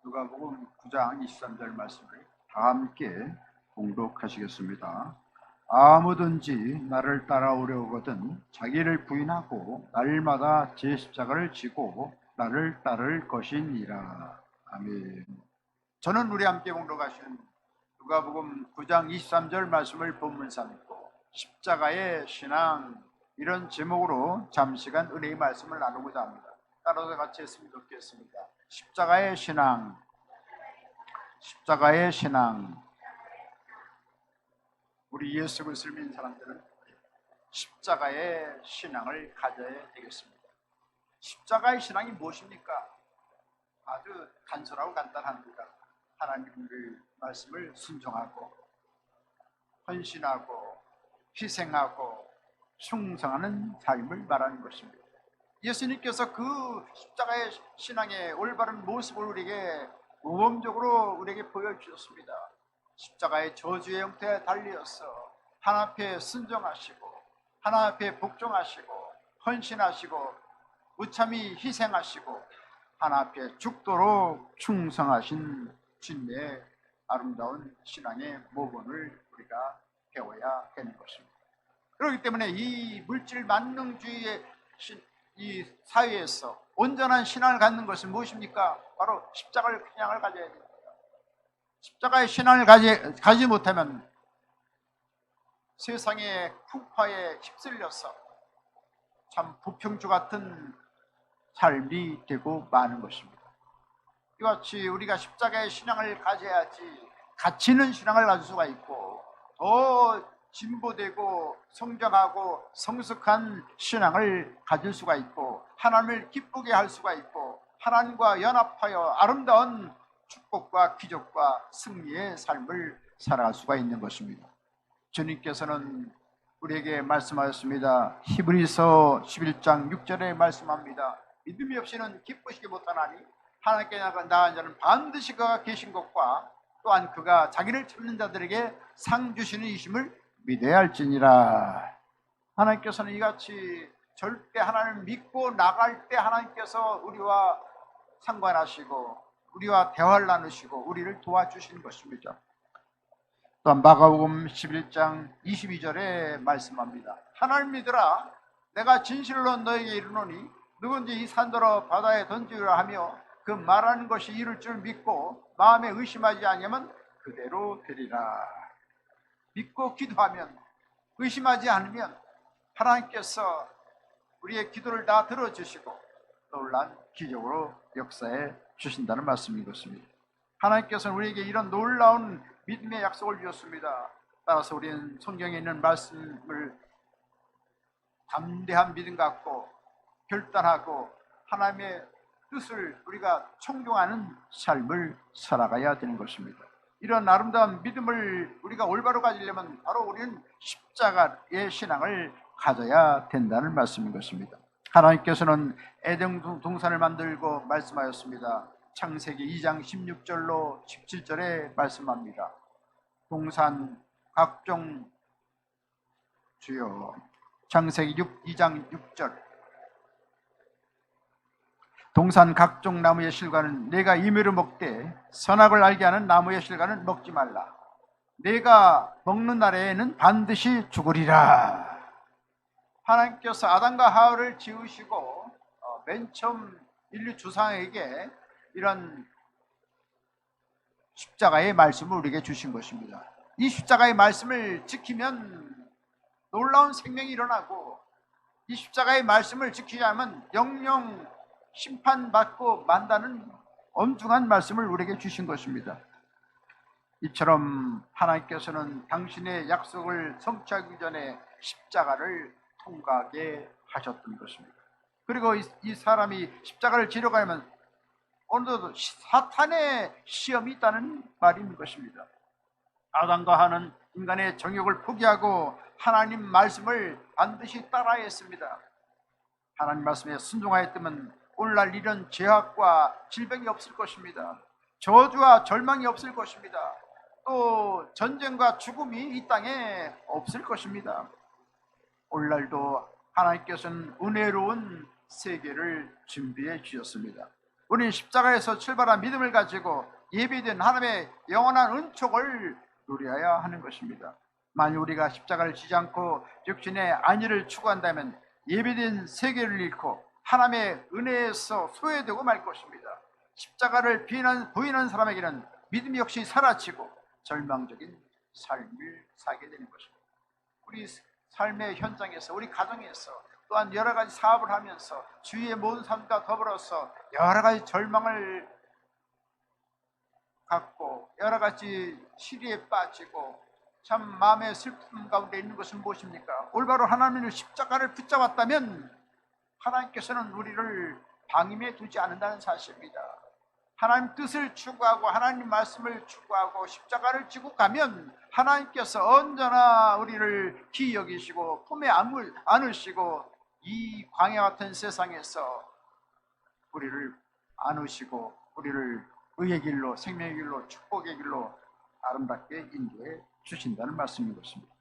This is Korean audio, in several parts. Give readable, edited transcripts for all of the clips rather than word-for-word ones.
누가복음 9장 23절 말씀을 다 함께 봉독하시겠습니다. 아무든지 나를 따라오려거든 자기를 부인하고 날마다 제 십자가를 지고 나를 따를 것이니라. 아멘. 저는 우리 함께 봉독하신 누가복음 9장 23절 말씀을 본문 삼고 십자가의 신앙, 이런 제목으로 잠시간 은혜의 말씀을 나누고자 합니다. 따라서 같이 했으면 좋겠습니다. 십자가의 신앙, 십자가의 신앙. 우리 예수 그리스도를 믿는 사람들은 십자가의 신앙을 가져야 되겠습니다. 십자가의 신앙이 무엇입니까? 아주 단순하고 간단합니다. 하나님의 말씀을 순종하고 헌신하고 희생하고 충성하는 삶을 말하는 것입니다. 예수님께서 그 십자가의 신앙의 올바른 모습을 우리에게 모범적으로 우리에게 보여주셨습니다. 십자가의 저주의 형태에 달리어서 하나님 앞에 순종하시고 하나님 앞에 복종하시고 헌신하시고 무참히 희생하시고 하나님 앞에 죽도록 충성하신 주님의 아름다운 신앙의 모범을 우리가 배워야 되는 것입니다. 그렇기 때문에 이 물질 만능주의의 이 사회에서 온전한 신앙을 갖는 것은 무엇입니까? 바로 십자가의 신앙을 가져야 됩니다. 십자가의 신앙을 가지 못하면 세상의 풍파에 휩쓸려서 참 부평주 같은 삶이 되고 마는 것입니다. 이같이 우리가 십자가의 신앙을 가져야지 가치 있는 신앙을 가질 수가 있고 더 진보되고 성장하고 성숙한 신앙을 가질 수가 있고 하나님을 기쁘게 할 수가 있고 하나님과 연합하여 아름다운 축복과 기적과 승리의 삶을 살아갈 수가 있는 것입니다. 주님께서는 우리에게 말씀하셨습니다. 히브리서 11장 6절에 말씀합니다. 믿음이 없이는 기쁘시게 못하나니 하나님께 나아간 자는 반드시 그가 계신 것과 또한 그가 자기를 찾는 자들에게 상 주시는 이심을 믿어야 할지니라. 하나님께서는 이같이 절대 하나님을 믿고 나갈 때 하나님께서 우리와 상관하시고 우리와 대화를 나누시고 우리를 도와주시는 것입니다. 또한 마가복음 11장 22절에 말씀합니다. 하나님 믿으라. 내가 진실로 너에게 이르노니 누군지 이 산더러 바다에 던지라 하며 그 말하는 것이 이룰 줄 믿고 마음에 의심하지 않으면 그대로 되리라. 믿고 기도하면 의심하지 않으면 하나님께서 우리의 기도를 다 들어주시고 놀란 기적으로 역사해 주신다는 말씀인 것입니다. 하나님께서는 우리에게 이런 놀라운 믿음의 약속을 주셨습니다. 따라서 우리는 성경에 있는 말씀을 담대한 믿음 갖고 결단하고 하나님의 뜻을 우리가 청종하는 삶을 살아가야 되는 것입니다. 이런 아름다운 믿음을 우리가 올바로 가지려면 바로 우리는 십자가의 신앙을 가져야 된다는 말씀인 것입니다. 하나님께서는 에덴 동산을 만들고 말씀하였습니다. 창세기 2장 16절로 17절에 말씀합니다. 동산 각종 주여. 창세기 2장 6절. 동산 각종 나무의 실과는 내가 임의로 먹되 선악을 알게 하는 나무의 실과는 먹지 말라. 내가 먹는 날에는 반드시 죽으리라. 하나님께서 아담과 하와를 지으시고 맨 처음 인류 조상에게 이런 십자가의 말씀을 우리에게 주신 것입니다. 이 십자가의 말씀을 지키면 놀라운 생명이 일어나고 이 십자가의 말씀을 지키지 않으면 영영 심판받고 만다는 엄중한 말씀을 우리에게 주신 것입니다. 이처럼 하나님께서는 당신의 약속을 성취하기 전에 십자가를 통과하게 하셨던 것입니다. 그리고 이 사람이 십자가를 지러 가면 오늘도 사탄의 시험이 있다는 말이 있는 것입니다. 아담과 하와는 인간의 정욕을 포기하고 하나님 말씀을 반드시 따라야 했습니다. 하나님 말씀에 순종하였다면 오늘날 이런 죄악과 질병이 없을 것입니다. 저주와 절망이 없을 것입니다. 또 전쟁과 죽음이 이 땅에 없을 것입니다. 오늘날도 하나님께서는 은혜로운 세계를 준비해 주셨습니다. 우리는 십자가에서 출발한 믿음을 가지고 예비된 하나님의 영원한 은총을 누려야 하는 것입니다. 만일 우리가 십자가를 지지 않고 육신의 안위를 추구한다면 예비된 세계를 잃고 하나님의 은혜에서 소외되고 말 것입니다. 십자가를 부인하는 사람에게는 믿음이 역시 사라지고 절망적인 삶을 살게 되는 것입니다. 우리 삶의 현장에서, 우리 가정에서, 또한 여러 가지 사업을 하면서 주위의 모든 삶과 더불어서 여러 가지 절망을 갖고 여러 가지 시리에 빠지고 참 마음의 슬픔 가운데 있는 것은 무엇입니까? 올바로 하나님의 십자가를 붙잡았다면 하나님께서는 우리를 방임해 두지 않는다는 사실입니다. 하나님 뜻을 추구하고 하나님 말씀을 추구하고 십자가를 지고 가면 하나님께서 언제나 우리를 기이 여기시고 품에 안으시고 이 광야 같은 세상에서 우리를 안으시고 우리를 의의 길로, 생명의 길로, 축복의 길로 아름답게 인도해 주신다는 말씀인 것입니다.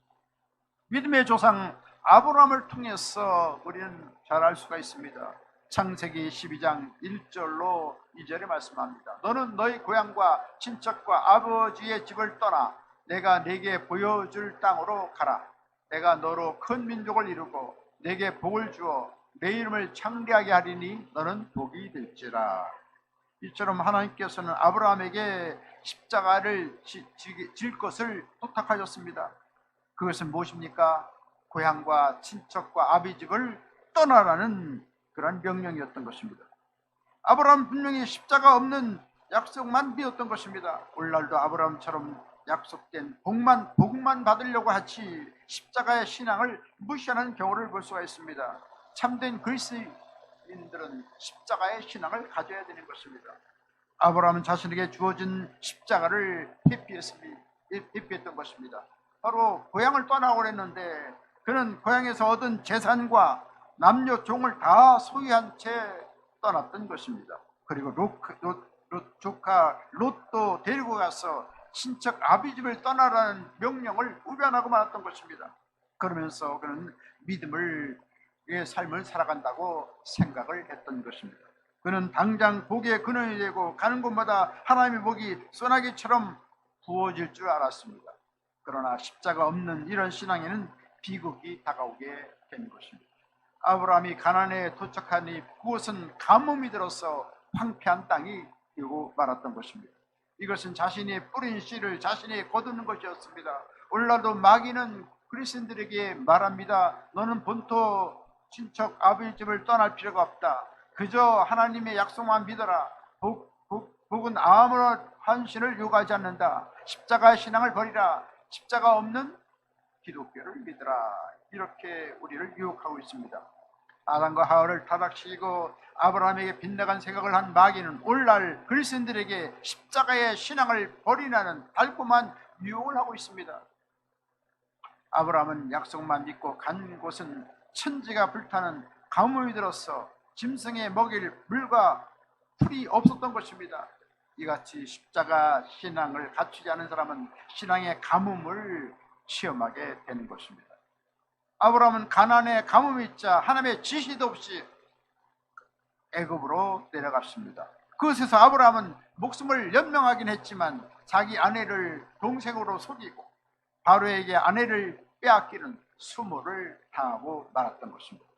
믿음의 조상 아브라함을 통해서 우리는 잘 알 수가 있습니다. 창세기 12장 1절로 2절에 말씀합니다. 너는 너희 고향과 친척과 아버지의 집을 떠나 내가 네게 보여줄 땅으로 가라. 내가 너로 큰 민족을 이루고 네게 복을 주어 내 이름을 창대하게 하리니 너는 복이 될지라. 이처럼 하나님께서는 아브라함에게 십자가를 질 것을 부탁하셨습니다. 그것은 무엇입니까? 고향과 친척과 아비 집을 떠나라는 그런 명령이었던 것입니다. 아브라함은 분명히 십자가 없는 약속만 믿었던 것입니다. 오늘날도 아브라함처럼 약속된 복만 받으려고 하지 십자가의 신앙을 무시하는 경우를 볼 수가 있습니다. 참된 그리스도인들은 십자가의 신앙을 가져야 되는 것입니다. 아브라함은 자신에게 주어진 십자가를 회피했던 것입니다. 바로 고향을 떠나고 했는데 그는 고향에서 얻은 재산과 남녀 종을 다 소유한 채 떠났던 것입니다. 그리고 조카 롯도 데리고 가서 친척 아비 집을 떠나라는 명령을 우변하고 말았던 것입니다. 그러면서 그는 믿음의 삶을 살아간다고 생각을 했던 것입니다. 그는 당장 복의 근원이 되고 가는 곳마다 하나님의 복이 소나기처럼 부어질 줄 알았습니다. 그러나 십자가 없는 이런 신앙에는 비극이 다가오게 된 것입니다. 아브라함이 가나안에 도착하니 그곳은 가뭄이 들어서 황폐한 땅이 되고 말았던 것입니다. 이것은 자신이 뿌린 씨를 자신이 거두는 것이었습니다. 오늘날도 마귀는 그리스도인들에게 말합니다. 너는 본토 친척 아버지 집을 떠날 필요가 없다. 그저 하나님의 약속만 믿어라. 복은 아무런 헌신을 요구하지 않는다. 십자가 신앙을 버리라. 십자가 없는 기독교를 믿으라. 이렇게 우리를 유혹하고 있습니다. 아담과 하와를 타락시키고 아브라함에게 빗나간 생각을 한 마귀는 오늘날 그리스도인들에게 십자가의 신앙을 버리라는 달콤한 유혹을 하고 있습니다. 아브라함은 약속만 믿고 간 곳은 천지가 불타는 가뭄이 들어서 짐승에 먹일 물과 풀이 없었던 것입니다. 이같이 십자가 신앙을 갖추지 않은 사람은 신앙의 가뭄을 체험하게 되는 것입니다. 아브라함은 가나안에 가뭄이 있자 하나님의 지시도 없이 애굽으로 내려갔습니다. 그곳에서 아브라함은 목숨을 연명하긴 했지만 자기 아내를 동생으로 속이고 바로에게 아내를 빼앗기는 수모를 당하고 말았던 것입니다.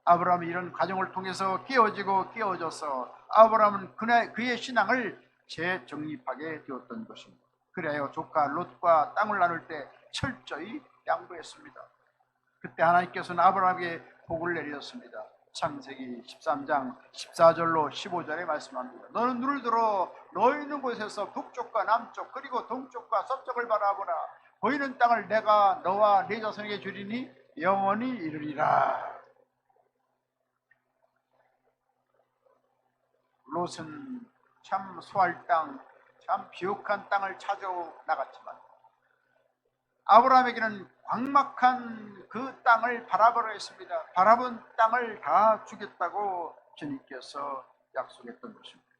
아브라함이 이런 과정을 통해서 깨어져서 아브라함은 그의 신앙을 재정립하게 되었던 것입니다. 그래야 조카 롯과 땅을 나눌 때 철저히 양보했습니다. 그때 하나님께서는 아브라함에게 복을 내리셨습니다. 창세기 13장 14절로 15절에 말씀합니다. 너는 눈을 들어 너 있는 곳에서 북쪽과 남쪽 그리고 동쪽과 서쪽을 바라보라. 보이는 땅을 내가 너와 네 자손에게 주리니 영원히 이르리라. 롯은 참 소할 땅, 참 비옥한 땅을 찾아 나갔지만 아브라함에게는 광막한 그 땅을 바라보라 했습니다. 바라본 땅을 다 주겠다고 주님께서 약속했던 것입니다.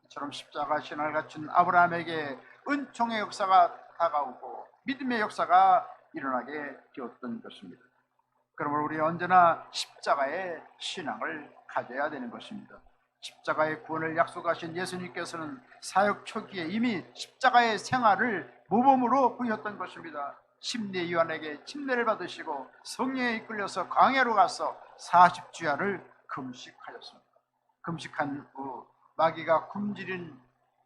이처럼 십자가 신앙을 갖춘 아브라함에게 은총의 역사가 다가오고 믿음의 역사가 일어나게 되었던 것입니다. 그러므로 우리 언제나 십자가의 신앙을 가져야 되는 것입니다. 십자가의 구원을 약속하신 예수님께서는 사역 초기에 이미 십자가의 생활을 모범으로 보였던 것입니다. 심리 요한에게 침례를 받으시고 성령에 이끌려서 광야로 가서 40주야를 금식하였습니다. 금식한 후 마귀가 굶주린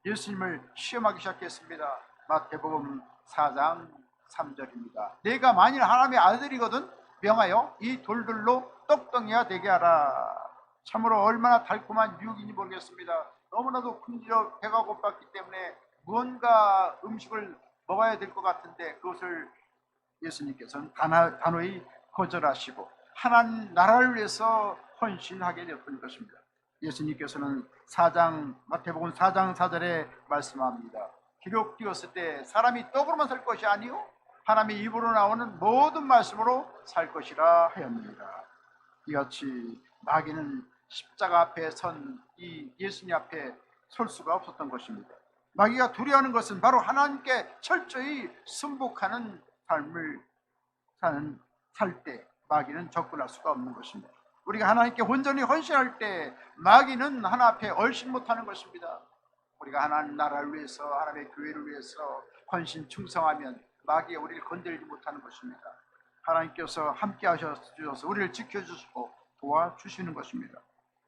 예수님을 시험하기 시작했습니다. 마태복음 4장 3절입니다. 내가 만일 하나님의 아들이거든 명하여 이 돌들로 떡덩이가 되게 하라. 참으로 얼마나 달콤한 유혹인지 모르겠습니다. 너무나도 굶주려 배가 고팠기 때문에 무언가 음식을 먹어야 될 것 같은데 그것을 예수님께서는 단호히 거절하시고 하나님 나라를 위해서 헌신하게 되었던 것입니다. 예수님께서는 마태복음 4장 4절에 말씀합니다. 기록되었을 때 사람이 떡으로만 살 것이 아니요 하나님의 입으로 나오는 모든 말씀으로 살 것이라 하였느니라. 이같이 마귀는 십자가 앞에 선 이 예수님 앞에 설 수가 없었던 것입니다. 마귀가 두려워하는 것은 바로 하나님께 철저히 순복하는 삶을 살 때 마귀는 접근할 수가 없는 것입니다. 우리가 하나님께 온전히 헌신할 때 마귀는 하나 앞에 얼씬 못하는 것입니다. 우리가 하나님 나라를 위해서 하나님의 교회를 위해서 헌신 충성하면 마귀가 우리를 건드리지 못하는 것입니다. 하나님께서 함께 하셔서 우리를 지켜주시고 도와주시는 것입니다.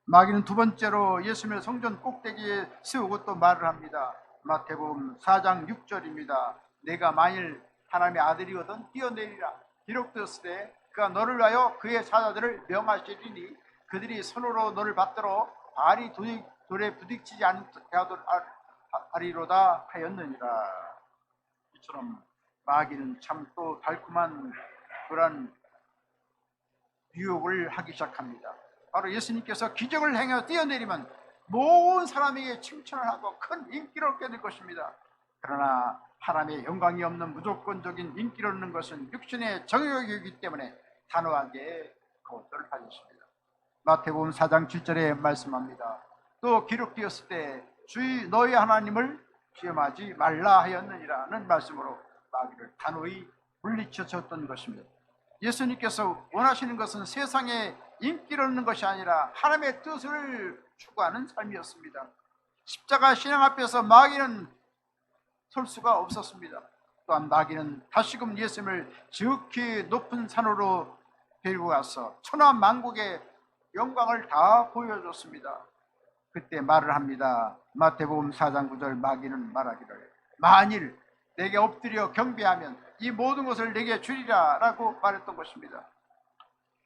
마귀는 두 번째로 예수님을 성전 꼭대기에 세우고 또 말을 합니다. 마태복음 4장 6절입니다. 내가 만일 하나님의 아들이거든 뛰어내리라. 기록되었을 때 그가 너를 위하여 그의 사자들을 명하시리니 그들이 손으로 너를 받들어 발이 돌에 부딪히지 않으리로다 하였느니라. 이처럼 마귀는 참 또 달콤한 그런 유혹을 하기 시작합니다. 바로 예수님께서 기적을 행해 뛰어내리면 모든 사람에게 칭찬을 하고 큰 인기를 얻게 될 것입니다. 그러나 하나님의 영광이 없는 무조건적인 인기를 얻는 것은 육신의 정욕이기 때문에 단호하게 거절하셨습니다. 마태복음 4장 7절에 말씀합니다. 또 기록되었을 때 주의 너희 하나님을 시험하지 말라 하였느니라는 말씀으로 마귀를 단호히 물리쳐 줬던 것입니다. 예수님께서 원하시는 것은 세상에 인기를 얻는 것이 아니라 하나님의 뜻을 추구하는 삶이었습니다. 십자가 신앙 앞에서 마귀는 설 수가 없었습니다. 또한 마귀는 다시금 예수님을 지극히 높은 산으로 데리고 가서 천하 만국의 영광을 다 보여줬습니다. 그때 말을 합니다. 마태복음 4장 9절 마귀는 말하기를 만일 내게 엎드려 경배하면 이 모든 것을 내게 주리라 라고 말했던 것입니다.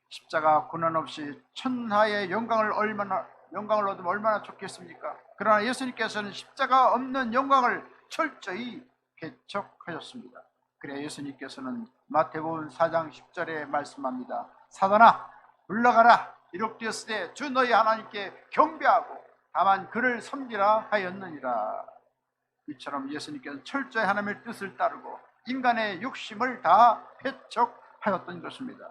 십자가 고난 없이 천하의 영광을 얻으면 얼마나 좋겠습니까? 그러나 예수님께서는 십자가 없는 영광을 철저히 배척하셨습니다. 그래 예수님께서는 마태복음 4장 10절에 말씀합니다. 사단아 물러가라. 기록되었을 때 주 너희 하나님께 경배하고 다만 그를 섬기라 하였느니라. 이처럼 예수님께서는 철저히 하나님의 뜻을 따르고 인간의 욕심을 다 배척하였던 것입니다.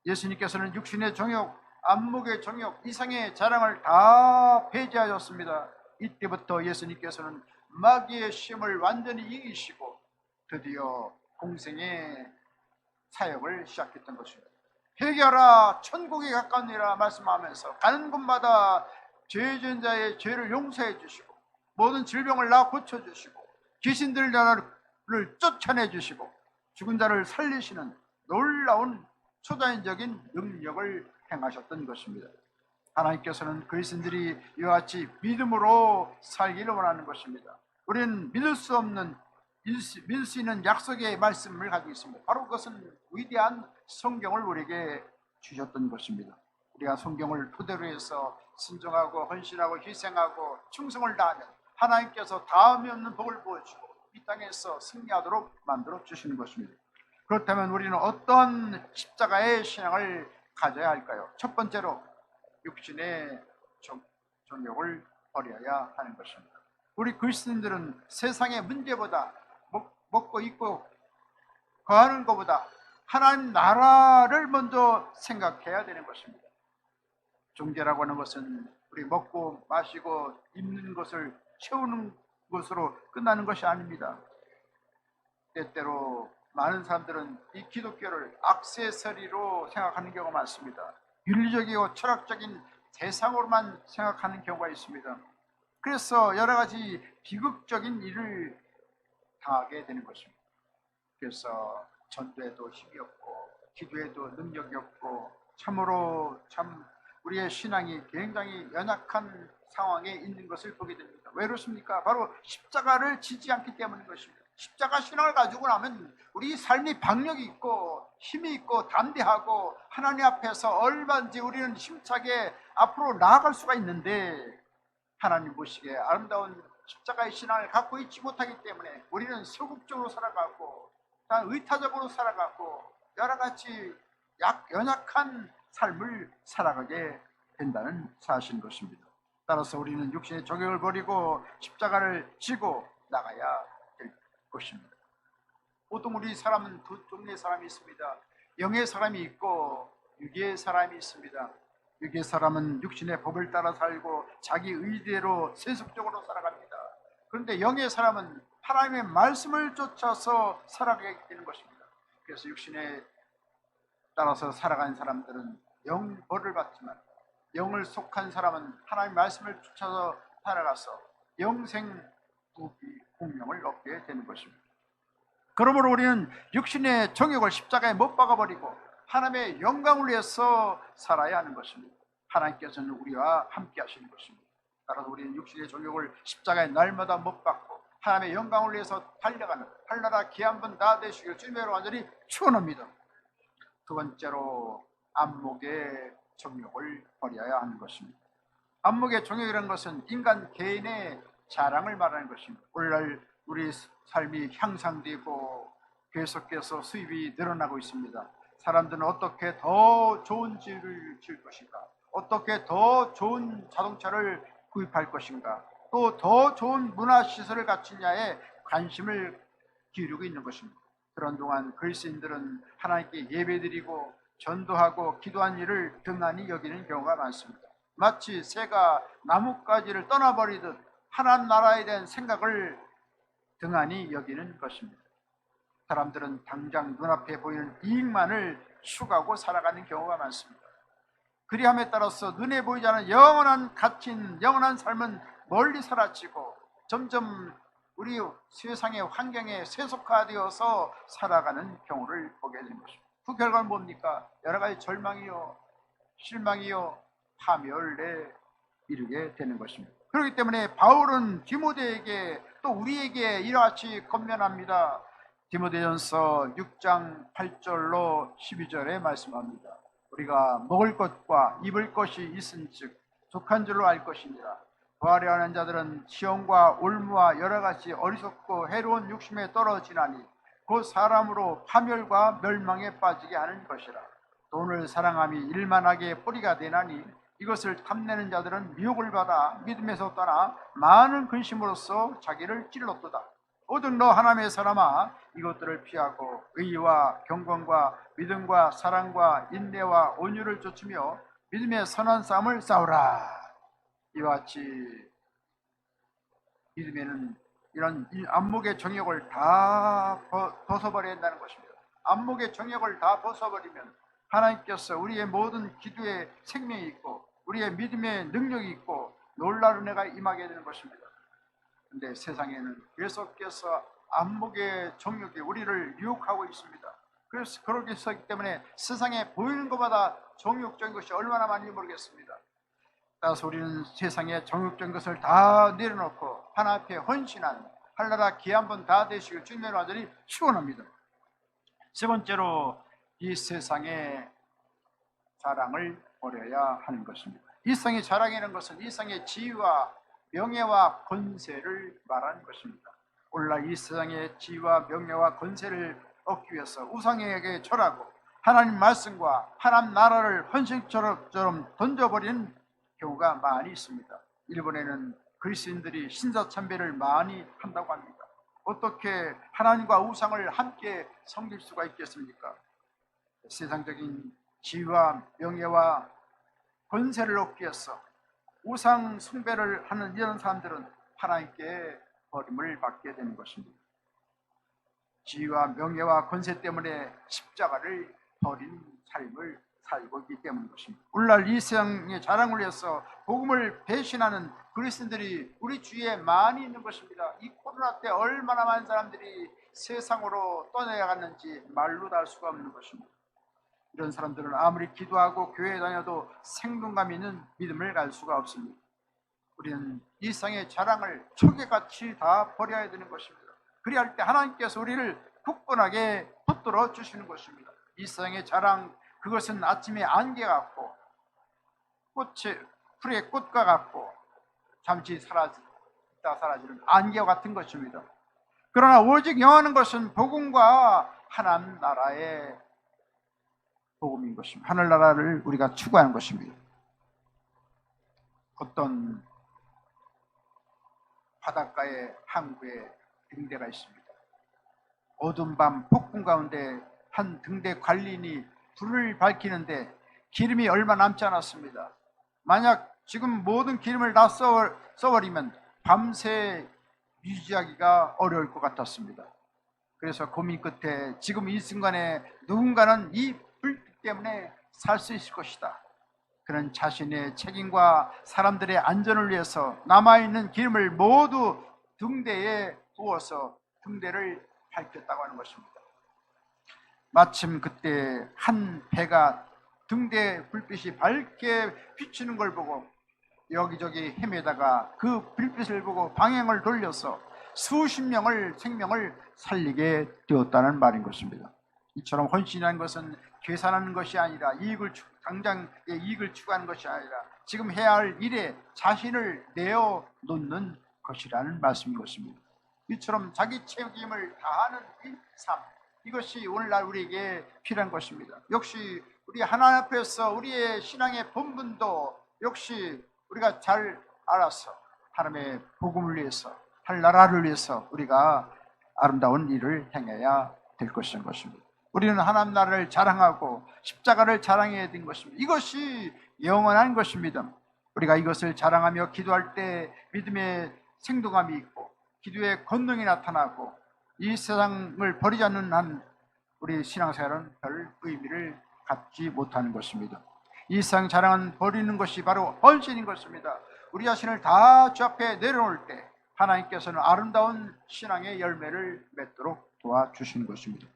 예수님께서는 육신의 정욕, 안목의 정욕, 이상의 자랑을 다 배제하셨습니다. 이때부터 예수님께서는 마귀의 시험을 완전히 이기시고 드디어 공생의 사역을 시작했던 것입니다. 회개하라 천국이 가까우니라 말씀하면서 가는 곳마다 죄진 자의 죄를 용서해 주시고 모든 질병을 나 고쳐주시고 귀신들 나라를 쫓아내 주시고 죽은 자를 살리시는 놀라운 초자연적인 능력을 행하셨던 것입니다. 하나님께서는 그리스도인들이 이와 같이 믿음으로 살기를 원하는 것입니다. 우리는 믿을 수 있는 약속의 말씀을 가지고 있습니다. 바로 그것은 위대한 성경을 우리에게 주셨던 것입니다. 우리가 성경을 토대로 해서 순종하고 헌신하고 희생하고 충성을 다하면 하나님께서 다음이 없는 복을 부어주고 이 땅에서 승리하도록 만들어 주시는 것입니다. 그렇다면 우리는 어떤 십자가의 신앙을 가져야 할까요? 첫 번째로 육신의 정욕을 버려야 하는 것입니다. 우리 그리스도인들은 세상의 문제보다 먹고 입고 거하는 것보다 하나님 나라를 먼저 생각해야 되는 것입니다. 종교라고 하는 것은 우리 먹고 마시고 입는 것을 채우는 것으로 끝나는 것이 아닙니다. 때때로 많은 사람들은 이 기독교를 액세서리로 생각하는 경우가 많습니다. 윤리적이고 철학적인 대상으로만 생각하는 경우가 있습니다. 그래서 여러 가지 비극적인 일을 당하게 되는 것입니다. 그래서 전도에도 힘이 없고 기도에도 능력이 없고 참으로 참 우리의 신앙이 굉장히 연약한 상황에 있는 것을 보게 됩니다. 왜 그렇습니까? 바로 십자가를 지지 않기 때문인 것입니다. 십자가 신앙을 가지고 나면 우리 삶이 박력이 있고 힘이 있고 담대하고 하나님 앞에서 얼마든지 우리는 힘차게 앞으로 나아갈 수가 있는데, 하나님 보시기에 아름다운 십자가의 신앙을 갖고 있지 못하기 때문에 우리는 소극적으로 살아가고 의타적으로 살아가고 여러 가지 연약한 삶을 살아가게 된다는 사실인 것입니다. 따라서 우리는 육신의 종욕을 버리고 십자가를 지고 나가야 될 것입니다. 보통 우리 사람은 두 종류의 사람이 있습니다. 영의 사람이 있고 육의 사람이 있습니다. 육의 사람은 육신의 법을 따라 살고 자기 의대로 세속적으로 살아갑니다. 그런데 영의 사람은 하나님의 말씀을 쫓아서 살아가게 되는 것입니다. 그래서 육신에 따라서 살아가는 사람들은 영벌을 받지만, 영을 속한 사람은 하나님의 말씀을 쫓아서 살아가서 영생 공명을 얻게 되는 것입니다. 그러므로 우리는 육신의 정욕을 십자가에 못 박아버리고 하나님의 영광을 위해서 살아야 하는 것입니다. 하나님께서는 우리와 함께 하시는 것입니다. 따라서 우리는 육신의 정욕을 십자가에 날마다 못 박고 하나님의 영광을 위해서 달려가는 할나라 귀한 다 되시길 주님으로 완전히 축원합니다. 두 번째로 안목의 정욕을 버려야 하는 것입니다. 안목의 정욕이라는 것은 인간 개인의 자랑을 말하는 것입니다. 오늘날 우리 삶이 향상되고 계속해서 수입이 늘어나고 있습니다. 사람들은 어떻게 더 좋은 집을 지을 것인가, 어떻게 더 좋은 자동차를 구입할 것인가, 또 더 좋은 문화시설을 갖추냐에 관심을 기울이고 있는 것입니다. 그런 동안 그리스도인들은 하나님께 예배드리고 전도하고 기도한 일을 등한히 여기는 경우가 많습니다. 마치 새가 나뭇가지를 떠나버리듯 하나님 나라에 대한 생각을 등한히 여기는 것입니다. 사람들은 당장 눈앞에 보이는 이익만을 추구하고 살아가는 경우가 많습니다. 그리함에 따라서 눈에 보이지 않는 영원한 가치인 영원한 삶은 멀리 사라지고 점점 우리 세상의 환경에 세속화되어서 살아가는 경우를 보게 되는 것입니다. 그 결과는 뭡니까? 여러 가지 절망이요, 실망이요, 파멸에 이르게 되는 것입니다. 그렇기 때문에 바울은 디모데에게 또 우리에게 이같이 권면합니다. 디모데전서 6장 8절로 12절에 말씀합니다. 우리가 먹을 것과 입을 것이 있은즉 족한 줄로 알 것이니라. 부활에 하는 자들은 시험과 올무와 여러 가지 어리석고 해로운 욕심에 떨어지나니 그 사람으로 파멸과 멸망에 빠지게 하는 것이라. 돈을 사랑함이 일만하게 뿌리가 되나니 이것을 탐내는 자들은 미혹을 받아 믿음에서 떠나 많은 근심으로써 자기를 찔렀도다. 오직 너 하나님의 사람아, 이것들을 피하고 의와 경건과 믿음과 사랑과 인내와 온유를 좇으며 믿음의 선한 싸움을 싸우라. 이와 같이 믿음에는 이런 안목의 정욕을 다 벗어버려야 한다는 것입니다. 안목의 정욕을 다 벗어버리면 하나님께서 우리의 모든 기도에 생명이 있고 우리의 믿음의 능력이 있고 놀라운 은혜가 임하게 되는 것입니다. 그런데 세상에는 계속해서 안목의 정욕이 우리를 유혹하고 있습니다. 그래서 그렇게 했기 때문에 세상에 보이는 것보다 정욕적인 것이 얼마나 많은지 모르겠습니다. 따라서 우리는 세상에 정욕적인 것을 다 내려놓고 하나님 앞에 헌신한 할나라 귀한 분 다 되시길 주님의 완전히 축원합니다. 세 번째로 이 세상의 자랑을 버려야 하는 것입니다. 이 세상의 자랑이라는 것은 이 세상의 지위와 명예와 권세를 말하는 것입니다. 오늘날 이 세상의 지위와 명예와 권세를 얻기 위해서 우상에게 절하고 하나님 말씀과 하나님 나라를 헌신처럼 던져버리는 경우가 많이 있습니다. 일본에는 그리스도인들이 신사참배를 많이 한다고 합니다. 어떻게 하나님과 우상을 함께 섬길 수가 있겠습니까? 세상적인 지위와 명예와 권세를 얻기 위해서 우상 숭배를 하는 이런 사람들은 하나님께 버림을 받게 되는 것입니다. 지위와 명예와 권세 때문에 십자가를 버린 삶을 살고 있기 때문인 것입니다. 오늘날 이 세상의 자랑을 위해서 복음을 배신하는 그리스도인들이 우리 주위에 많이 있는 것입니다. 이 코로나 때 얼마나 많은 사람들이 세상으로 떠나갔는지 말로도 알 수가 없는 것입니다. 이런 사람들은 아무리 기도하고 교회에 다녀도 생동감 있는 믿음을 갈 수가 없습니다. 우리는 이 세상의 자랑을 초계같이 다 버려야 되는 것입니다. 그리할 때 하나님께서 우리를 굳건하게 붙들어 주시는 것입니다. 이 세상의 자랑, 그것은 아침에 안개 같고 풀의 꽃과 같고 잠시 있다 사라지는 안개와 같은 것입니다. 그러나 오직 영하는 것은 복음과 하나님 나라의 복음인 것입니다. 하늘나라를 우리가 추구하는 것입니다. 어떤 바닷가의 항구에 등대가 있습니다. 어두운 밤 폭풍 가운데 한 등대 관리인이 불을 밝히는데 기름이 얼마 남지 않았습니다. 만약 지금 모든 기름을 다 써버리면 밤새 유지하기가 어려울 것 같았습니다. 그래서 고민 끝에 지금 이 순간에 누군가는 이 불빛 때문에 살 수 있을 것이다. 그는 자신의 책임과 사람들의 안전을 위해서 남아있는 기름을 모두 등대에 부어서 등대를 밝혔다고 하는 것입니다. 마침 그때 한 배가 등대 불빛이 밝게 비치는 걸 보고 여기저기 헤매다가 그 불빛을 보고 방향을 돌려서 수십 명을 생명을 살리게 되었다는 말인 것입니다. 이처럼 헌신이라는 것은 계산하는 것이 아니라 당장의 이익을 추구하는 것이 아니라 지금 해야 할 일에 자신을 내어놓는 것이라는 말씀인 것입니다. 이처럼 자기 책임을 다하는 이 삶, 이것이 오늘날 우리에게 필요한 것입니다. 역시 우리 하나님 앞에서 우리의 신앙의 본분도 역시 우리가 잘 알아서 하나님의 복음을 위해서, 하늘나라를 위해서 우리가 아름다운 일을 행해야 될 것인 것입니다. 우리는 하나님 나라를 자랑하고 십자가를 자랑해야 되는 것입니다. 이것이 영원한 것입니다. 우리가 이것을 자랑하며 기도할 때 믿음의 생동감이 있고 기도의 권능이 나타나고 이 세상을 버리지 않는 한 우리 신앙생활은 별 의미를 갖지 못하는 것입니다. 이 세상 자랑은 버리는 것이 바로 헌신인 것입니다. 우리 자신을 다 주 앞에 내려놓을 때 하나님께서는 아름다운 신앙의 열매를 맺도록 도와주시는 것입니다.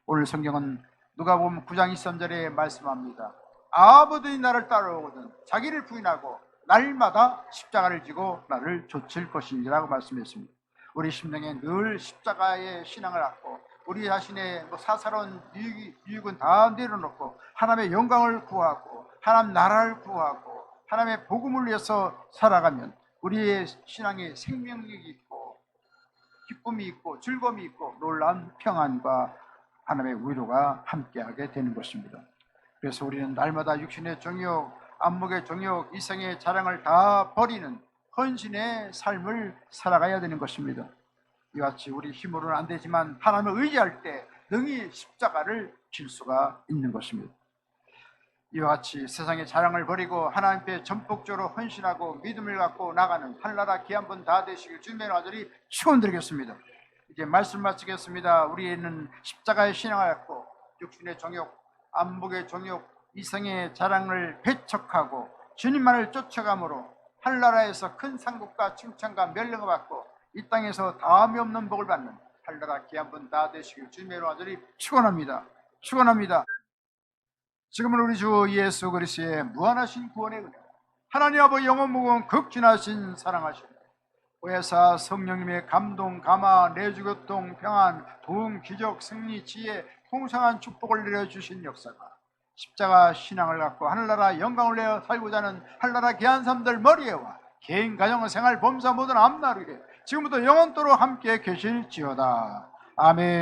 오늘 성경은 누가복음 9장 23절에 말씀합니다. 아무든지 나를 따라오거든 자기를 부인하고 날마다 십자가를 지고 나를 좇을 것이니라고 말씀했습니다. 우리 심령에 늘 십자가의 신앙을 갖고 우리 자신의 사사로운 유익은 다 내려놓고 하나님의 영광을 구하고 하나님 나라를 구하고 하나님의 복음을 위해서 살아가면 우리의 신앙에 생명력이 있고 기쁨이 있고 즐거움이 있고 놀라운 평안과 하나님의 위로가 함께하게 되는 것입니다. 그래서 우리는 날마다 육신의 정욕, 안목의 정욕, 이생의 자랑을 다 버리는 헌신의 삶을 살아가야 되는 것입니다. 이같이 우리 힘으로는 안 되지만 하나님을 의지할 때 능히 십자가를 질 수가 있는 것입니다. 이와 같이 세상의 자랑을 버리고 하나님께 전폭적으로 헌신하고 믿음을 갖고 나가는 하늘나라 귀한 분 다 되시길 주님의 아들이 축원드리겠습니다. 이제 말씀 마치겠습니다. 우리는 십자가의 신앙을 갖고 육신의 정욕, 안목의 정욕, 이생의 자랑을 배척하고 주님만을 쫓아감으로 하늘나라에서 큰 상급과 칭찬과 명령을 받고 이 땅에서 다함이 없는 복을 받는 하늘나라 귀한 분 다 되시길 주님의 아들이 축원합니다. 축원합니다. 지금은 우리 주 예수 그리스도의 무한하신 구원의 은혜, 하나님 아버지 영원무궁 극진하신 사랑하심, 보혜사 성령님의 감동, 감화, 내주교통, 평안, 도움, 기적, 승리, 지혜, 풍성한 축복을 내려주신 역사가 십자가 신앙을 갖고 하늘나라 영광을 내어 살고자 하는 하늘나라 귀한 사람들 머리에와 개인, 가정, 생활, 범사 모든 앞나루에 지금부터 영원토록 함께 계실지어다. 아멘.